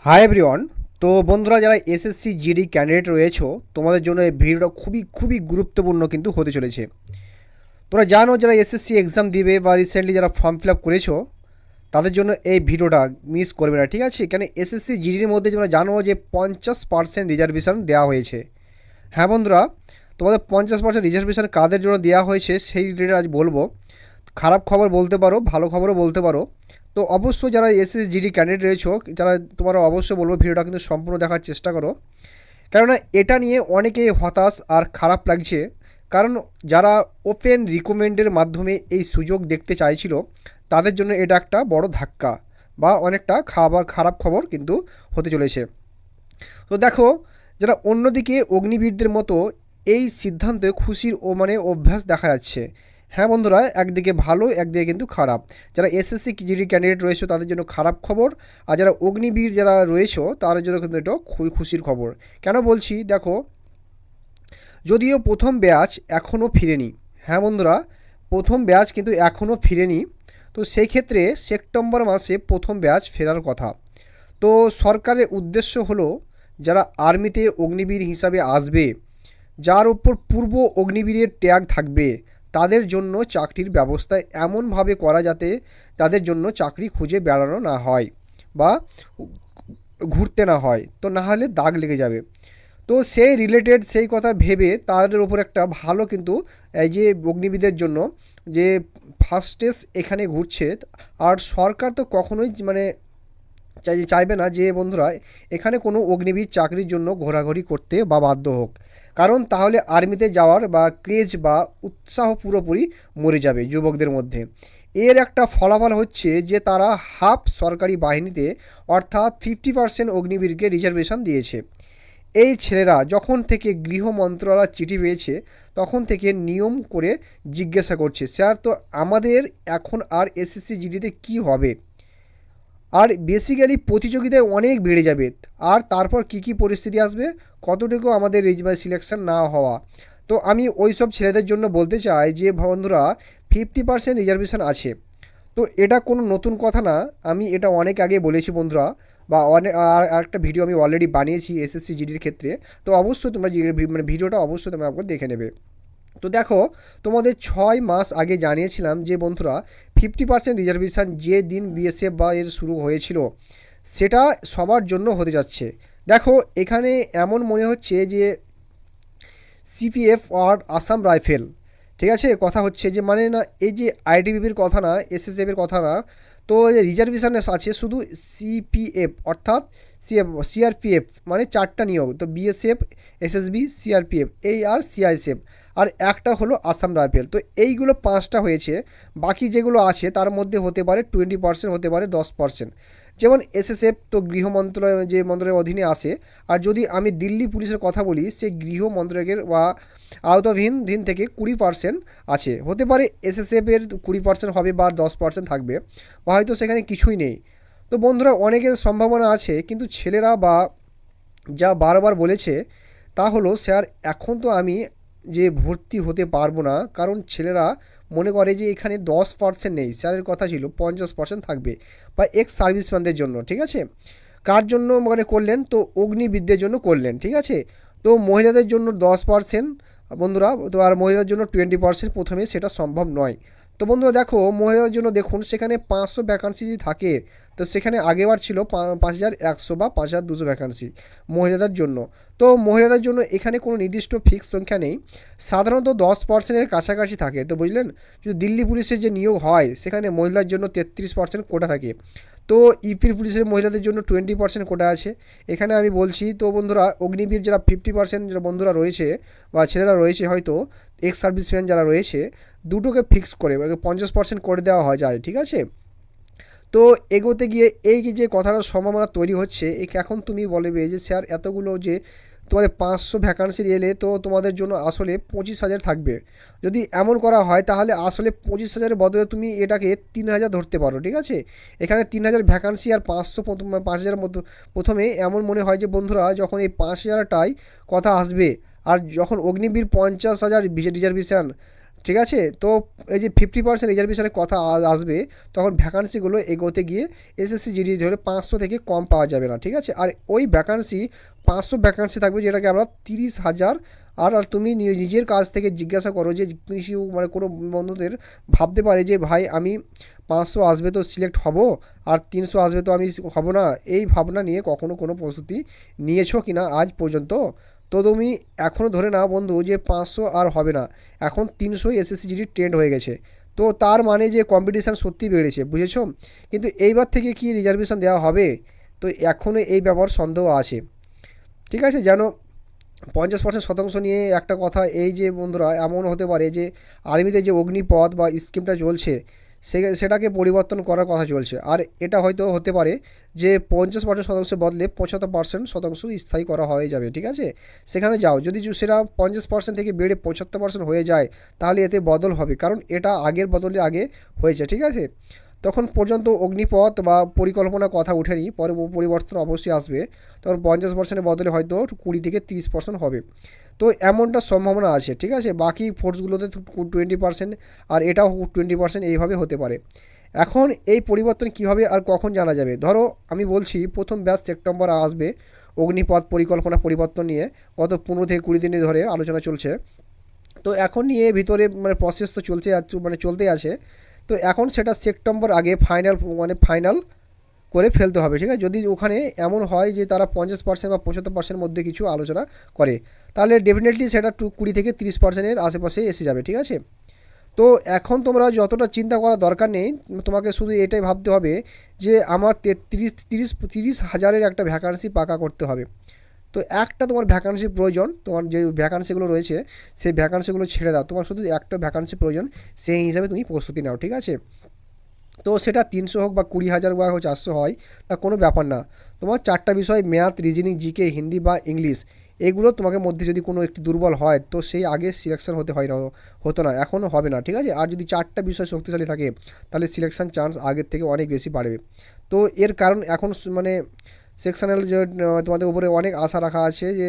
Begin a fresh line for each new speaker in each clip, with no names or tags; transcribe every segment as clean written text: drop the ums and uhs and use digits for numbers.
Hi everyone. তো বন্ধুরা, যারা এসএসসি জিডি ক্যান্ডিডেট রয়েছো, তোমাদের জন্য এই ভিডিওটা খুবই খুবই গুরুত্বপূর্ণ কিন্তু হতে চলেছে। তোমরা জানো যারা এসএসসি এক্সাম দিবে বা রিসেন্টলি যারা ফর্ম ফিল আপ করেছো, তাদের জন্য এই ভিডিওটা মিস করবে না, ঠিক আছে? কেন এসএসসি জিডির মধ্যে তোমরা জানো যে 50% রিজার্ভেশন দেওয়া হয়েছে। হ্যাঁ বন্ধুরা, তোমাদের 50% রিজার্ভেশন কাদের জন্য দেওয়া হয়েছে সেই রিলেটেড আজ বলবো। খারাপ খবর বলতে পারো, ভালো খবরও বলতে পারো। তো অবশ্যই যারা এসএসসি জিডি ক্যান্ডিডেট রয়েছো, যারা তোমরা অবশ্যই বলবো ভিডিওটা কিন্তু সম্পূর্ণ দেখার চেষ্টা করো। কেননা এটা নিয়ে অনেকেই হতাশ আর খারাপ লাগছে। কারণ যারা ওপেন রিকমেন্ডের মাধ্যমে এই সুযোগ দেখতে চাইছিল, তাদের জন্য এটা একটা বড় ধাক্কা বা অনেকটা খারাপ খবর কিন্তু হতে চলেছে। তো দেখো, যারা অন্যদিকে অগ্নিবীরদের মতো এই সিদ্ধান্তে খুশির অভ্যাস দেখা যাচ্ছে। হ্যাঁ বন্ধুরা, একদিকে ভালো, একদিকে কিন্তু খারাপ। যারা এসএসসি জিডি ক্যান্ডিডেট রয়েছে তাদের জন্য খারাপ খবর, আর যারা অগ্নিবীর যারা রয়েছে তাদের জন্য কিন্তু এটা খুবই খুশির খবর। কেন বলছি দেখো, যদিও প্রথম ব্যাচ এখনও ফিরেনি। হ্যাঁ বন্ধুরা, প্রথম ব্যাচ কিন্তু এখনও ফিরেনি। তো সেই ক্ষেত্রে সেপ্টেম্বর মাসে প্রথম ব্যাচ ফেরার কথা। তো সরকারের উদ্দেশ্য হলো যারা আর্মিতে অগ্নিবীর হিসাবে আসবে, যার উপর পূর্ব অগ্নিবীরের ট্যাগ থাকবে, তাদের জন্য চাকরির ব্যবস্থা এমনভাবে করা যাতে তাদের জন্য চাকরি খুঁজে বেড়ানো না হয় বা ঘুরতে না হয়, তো না হলে দাগ লেগে যাবে। তো সেই রিলেটেড সেই কথা ভেবে তাদের উপর একটা ভালো কিন্তু এই যে অগ্নিবীরদের জন্য যে ফার্স্টেজ এখানে ঘুরছে। আর সরকার তো কখনোই চাইবে না যে বন্ধুরা এখানে কোনো অগ্নিবীর চাকরির জন্য ঘোরাঘুরি করতে বা বাধ্য হোক। কারণ তাহলে আর্মিতে যাওয়ার বা ক্রেজ বা উৎসাহ পুরোপুরি মরে যাবে যুবকদের মধ্যে। এর একটা ফলাফল হচ্ছে যে তারা হাফ সরকারি বাহিনীতে অর্থাৎ 50% অগ্নিবীরকে রিজার্ভেশন দিয়েছে। এই ছেলেরা যখন থেকে গৃহ মন্ত্রণালয় চিঠি পেয়েছে তখন থেকে নিয়ম করে জিজ্ঞাসা করছে, স্যার তো আমাদের এখন আর এসএসসি জিডিতে কী হবে। আর বেসিক্যালি প্রতিযোগিতায় অনেক বেড়ে যাবে। আর তারপর কি পরিস্থিতি আসবে, কতটুকু আমাদের সিলেকশন না হওয়া। তো আমি ওই সব ছেলেদের জন্য বলতে চাই যে বন্ধুরা, 50% রিজার্ভেশন আছে। তো এটা কোনো নতুন কথা না, আমি এটা অনেক আগে বলেছি বন্ধুরা, বা অনেক আর একটা ভিডিও আমি অলরেডি বানিয়েছি এসএসসি জিডির ক্ষেত্রে। তো অবশ্যই তোমরা ভিডিওটা অবশ্যই তোমরা আমাকে দেখে নেবে। তো দেখো, তোমাদের 6 মাস আগে জানিয়েছিলাম যে বন্ধুরা 50% রিজার্ভেশন যে দিন বিএসএফ বা এর শুরু হয়েছিল সেটা সবার জন্য হতে যাচ্ছে। দেখো এখানে এমন মনে হচ্ছে যে সিপিএফ আর আসাম রাইফেল, ঠিক আছে, কথা হচ্ছে যে না এই যে আইটিবিপির কথা না, এসএসএফের কথা না। তো এই রিজার্ভেশনে আছে শুধু সিপিএফ অর্থাৎ সিআরপিএফ, মানে 4টা নিয়োগ। তো বিএসএফ, এসএসবি, সিআরপিএফ এই আর সিআইএসএফ, আর একটা হলো আসাম রাইফেল। তো এইগুলো 5টা হয়েছে। বাকি যেগুলো আছে তার মধ্যে হতে পারে 20%, হতে পারে 10%। যেমন এসএসএফ তো গৃহ মন্ত্রণালয় যে মন্ত্রণালয়ের অধীনে আসে। আর যদি আমি দিল্লি পুলিশের কথা বলি, সে গৃহ মন্ত্রকের বা আওতাধীন থেকে 20% আছে। হতে পারে এসএসএফের 20% হবে বা 10% থাকবে, বা হয়তো সেখানে কিছুই নেই। তো বন্ধুরা, অনেকের সম্ভাবনা আছে, কিন্তু ছেলেরা বা যা বারবার বলেছে তা হলো, স্যার এখন তো আমি যে ভর্তি হতে পারবো না, কারণ ছেলেরা মনে করে যে এখানে 10% নেই, স্যারের কথা ছিল 50% থাকবে বা এক্স সার্ভিসম্যানদের জন্য, ঠিক আছে। কার জন্য করলেন, তো অগ্নিবিদ্যের জন্য করলেন, ঠিক আছে। তো মহিলাদের জন্য 10% বন্ধুরা, তো আর মহিলাদের জন্য 20% প্রথমে সেটা সম্ভব নয়। তো বন্ধুরা দেখো, মহিলাদের জন্য দেখুন সেখানে 500 ভ্যাকান্সি যদি থাকে, তো সেখানে আগেবার ছিল 5100 বা 5200 ভ্যাকান্সি মহিলাদের জন্য। তো মহিলাদের জন্য এখানে কোনো নির্দিষ্ট ফিক্স সংখ্যা নেই, সাধারণত 10%-এর কাছাকাছি থাকে। তো বুঝলেন, যদি দিল্লি পুলিশের যে নিয়োগ হয় সেখানে মহিলার জন্য 33% কোটা থাকে। তো ইউপির পুলিশের মহিলাদের জন্য 20% কোটা আছে। এখানে আমি বলছি তো বন্ধুরা, অগ্নিবীর যারা 50% যারা বন্ধুরা রয়েছে বা ছেলেরা রয়েছে, হয়তো এক্স সার্ভিসম্যান যারা রয়েছে, দুটোকে ফিক্স করে 50% করে দেওয়া হয় যায়, ঠিক আছে। তো এগোতে গিয়ে এই যে কথাটার সম্ভাবনা তৈরি হচ্ছে, এখন তুমি বলবে যে স্যার এতগুলো যে তোমাদের 500 ভ্যাকান্সি এলে তো তোমাদের জন্য আসলে 25,000 থাকবে। যদি এমন করা হয় তাহলে আসলে 25,000-এর বদলে তুমি এটাকে 3,000 ধরতে পারো, ঠিক আছে। এখানে 3,000 ভ্যাকান্সি আর 500 5,000 মতো প্রথমে এমন মনে হয় যে বন্ধুরা, যখন এই 5,000টাই কথা আসবে আর যখন অগ্নিবীর 50,000 রিজার্ভেশন, ঠিক আছে। তো এই যে 50% রিজার্ভেশনের কথা আসবে, তখন ভ্যাকান্সিগুলো এগোতে গিয়ে এসএসসি জিডি ধরে 500 থেকে কম পাওয়া যাবে না, ঠিক আছে। আর ওই ভ্যাকান্সি 500 ভ্যাকান্সি থাকবে, যেটাকে আমরা 30,000। আর তুমি নিজের কাছ থেকে জিজ্ঞাসা করো যে কিছু মানে কোনো বন্ধুদের ভাবতে পারে যে ভাই আমি 500 আসবে তো সিলেক্ট হব, আর 300 আসবে তো আমি হব না, এই ভাবনা নিয়ে কখনো কোনো প্রস্তুতি নিয়েছো কি না আজ পর্যন্ত? তো তুমি এখনও ধরে নাও বন্ধু যে 500 আর হবে না, এখন 300 এসএসসি জিডি ট্রেন্ড হয়ে গেছে। তো তার মানে যে কম্পিটিশান সত্যি বেড়েছে, বুঝেছো? কিন্তু এইবার থেকে কি রিজার্ভেশন দেওয়া হবে? তো এখনও এই ব্যাপার সন্দেহ আছে, ঠিক আছে। যেন 50% শতাংশ নিয়ে একটা কথা, এই যে বন্ধুরা এমন হতে পারে যে আর্মিতে যে অগ্নিপথ বা স্কিমটা চলছে সেটাকে পরিবর্তন করার কথা চলছে। আর এটা হয়তো হতে পারে যে 50% শতাংশের বদলে 75% শতাংশ স্থায়ী করা হয়ে যাবে, ঠিক আছে। সেখানে যাও, যদি সেটা 50% থেকে বেড়ে 75% হয়ে যায়, তাহলে এতে বদল হবে, কারণ এটা আগের বদলে আগে হয়েছে, ঠিক আছে। তখন পর্যন্ত অগ্নিপথ বা পরিকল্পনার কথা ওঠেনি, পরে পরিবর্তন অবশ্যই আসবে। তখন 50%-এর বদলে হয়তো 20 থেকে 30% হবে। তো এমনটা সম্ভাবনা আছে, ঠিক আছে। বাকি ফোর্সগুলোতে 20%, আর এটাও 20%, এইভাবে হতে পারে। এখন এই পরিবর্তন কীভাবে আর কখন জানা যাবে? ধরো আমি বলছি প্রথম ব্যাচ সেপ্টেম্বর আসবে অগ্নিপথ পরিকল্পনা পরিবর্তন নিয়ে, গত 15 থেকে 20 দিন ধরে আলোচনা চলছে। তো এখন নিয়ে ভিতরে মানে প্রসেস তো চলছে মানে চলতেই আছে। তো এখন সেটা সেপ্টেম্বর আগে ফাইনাল করে ফেলতে হবে, ঠিক আছে। যদি ওখানে এমন হয় যে তারা 50% বা 75% মধ্যে কিছু আলোচনা করে, তাহলে ডেফিনেটলি সেটা 20 থেকে 30%-এর আশেপাশে এসে যাবে, ঠিক আছে। তো এখন তোমরা যতটা চিন্তা করার দরকার নেই, তোমাকে শুধু এটাই ভাবতে হবে যে আমার 30,000-এর একটা ভ্যাকান্সি পাকা করতে হবে। তো একটা তোমার ভ্যাকান্সি প্রয়োজন, তোমার যে ভ্যাকান্সিগুলো রয়েছে সেই ভ্যাকান্সিগুলো ছেড়ে দাও, তোমার শুধু একটা ভ্যাকান্সি প্রয়োজন, সেই হিসাবে তুমি প্রস্তুতি নাও, ঠিক আছে। তো সেটা 300 হোক বা 20,000 বা 400 হয়, তা কোনো ব্যাপার না। তোমার 4টা বিষয় ম্যাথ, রিজনিং, জিকে, হিন্দি বা ইংলিশ, এগুলো তোমাকে মধ্যে যদি কোনো একটি দুর্বল হয়, তো সেই আগে সিলেকশন হতো না, এখনও হবে না, ঠিক আছে। আর যদি 4টা বিষয় শক্তিশালী থাকে, তাহলে সিলেকশন চান্স আগের থেকে অনেক বেশি বাড়বে। তো এর কারণ এখন মানে সেকশনাল যে তোমাদের উপরে অনেক আশা রাখা আছে যে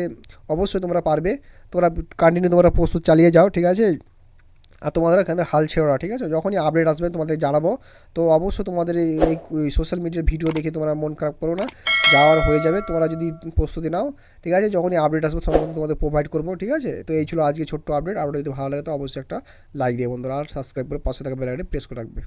অবশ্যই তোমরা পারবে। তোমরা কন্টিনিউ তোমরা প্রস্তুত চালিয়ে যাও, ঠিক আছে। আর তোমাদের এখানে হাল ছেড়ো না, ঠিক আছে। যখনই আপডেট আসবে তোমাদের জানাবো। তো অবশ্যই তোমাদের এই সোশ্যাল মিডিয়ার ভিডিও দেখে তোমরা মন খারাপ করো না, যাওয়ার হয়ে যাবে তোমরা যদি প্রস্তুতি নাও, ঠিক আছে। যখনই আপডেট আসবে সময় মতো তোমাদের প্রোভাইড করবো, ঠিক আছে। তো এই ছিল আজকে ছোট্ট আপডেট। যদি ভালো লাগে তো অবশ্যই একটা লাইক দিয়ে বন্ধুরা, আর সাবস্ক্রাইব করে পাশে থাকা বেল আইকনে প্রেস করে রাখবে।